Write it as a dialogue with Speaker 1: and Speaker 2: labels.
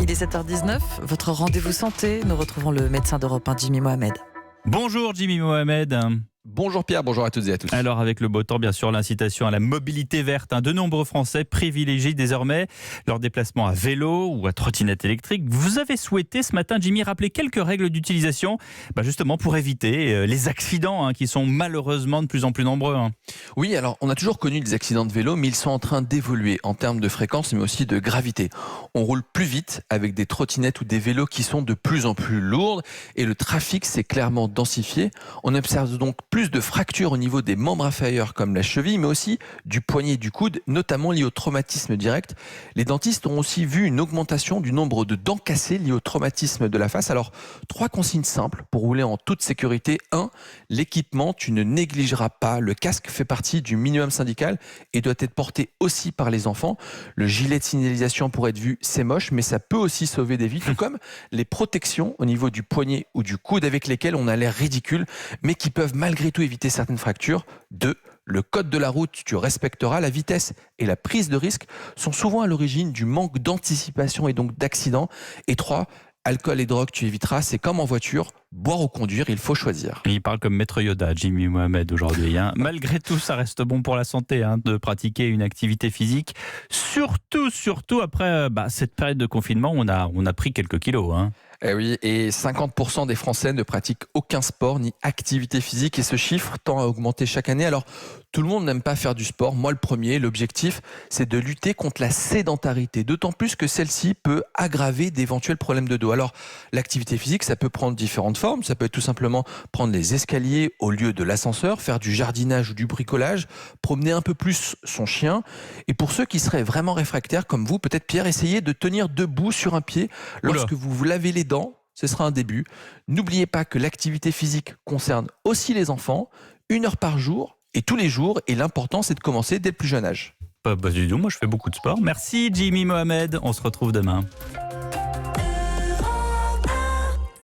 Speaker 1: Il est 7h19, votre rendez-vous santé. Nous retrouvons le médecin d'Europe 1, Jimmy Mohamed.
Speaker 2: Bonjour Jimmy Mohamed.
Speaker 3: Bonjour Pierre, bonjour à toutes et à tous.
Speaker 2: Alors avec le beau temps, bien sûr, l'incitation à la mobilité verte. De nombreux Français privilégient désormais leur déplacement à vélo ou à trottinette électrique. Vous avez souhaité ce matin, Jimmy, rappeler quelques règles d'utilisation justement pour éviter les accidents qui sont malheureusement de plus en plus nombreux.
Speaker 3: Oui, alors on a toujours connu des accidents de vélo, mais ils sont en train d'évoluer en termes de fréquence, mais aussi de gravité. On roule plus vite avec des trottinettes ou des vélos qui sont de plus en plus lourdes et le trafic s'est clairement densifié. On observe donc plus de fractures au niveau des membres inférieurs comme la cheville, mais aussi du poignet et du coude, notamment liés au traumatisme direct. Les dentistes ont aussi vu une augmentation du nombre de dents cassées liées au traumatisme de la face. Alors, 3 consignes simples pour rouler en toute sécurité. 1. L'équipement, tu ne négligeras pas. Le casque fait partie du minimum syndical et doit être porté aussi par les enfants. Le gilet de signalisation pour être vu, c'est moche, mais ça peut aussi sauver des vies, tout comme les protections au niveau du poignet ou du coude avec lesquelles on a l'air ridicule, mais qui peuvent malgré tout éviter certaines fractures. 2. Le code de la route, tu respecteras. La vitesse et la prise de risque sont souvent à l'origine du manque d'anticipation et donc d'accidents. Et 3. Alcool et drogue, tu éviteras. C'est comme en voiture, boire ou conduire, il faut choisir.
Speaker 2: Il parle comme maître Yoda, Jimmy Mohamed, aujourd'hui. Malgré tout, ça reste bon pour la santé de pratiquer une activité physique. Surtout après cette période de confinement, on a pris quelques kilos.
Speaker 3: Eh oui, et 50% des Français ne pratiquent aucun sport ni activité physique et ce chiffre tend à augmenter chaque année. Alors, tout le monde n'aime pas faire du sport. Moi, le premier, l'objectif, c'est de lutter contre la sédentarité, d'autant plus que celle-ci peut aggraver d'éventuels problèmes de dos. Alors, l'activité physique, ça peut prendre différentes formes. Ça peut être tout simplement prendre les escaliers au lieu de l'ascenseur, faire du jardinage ou du bricolage, promener un peu plus son chien. Et pour ceux qui seraient vraiment réfractaires, comme vous, peut-être Pierre, essayez de tenir debout sur un pied lorsque vous vous lavez les dents. Ce sera un début. N'oubliez pas que l'activité physique concerne aussi les enfants, 1 heure par jour et tous les jours. Et l'important, c'est de commencer dès le plus jeune âge.
Speaker 2: Du tout, moi je fais beaucoup de sport. Merci Jimmy Mohamed, on se retrouve demain.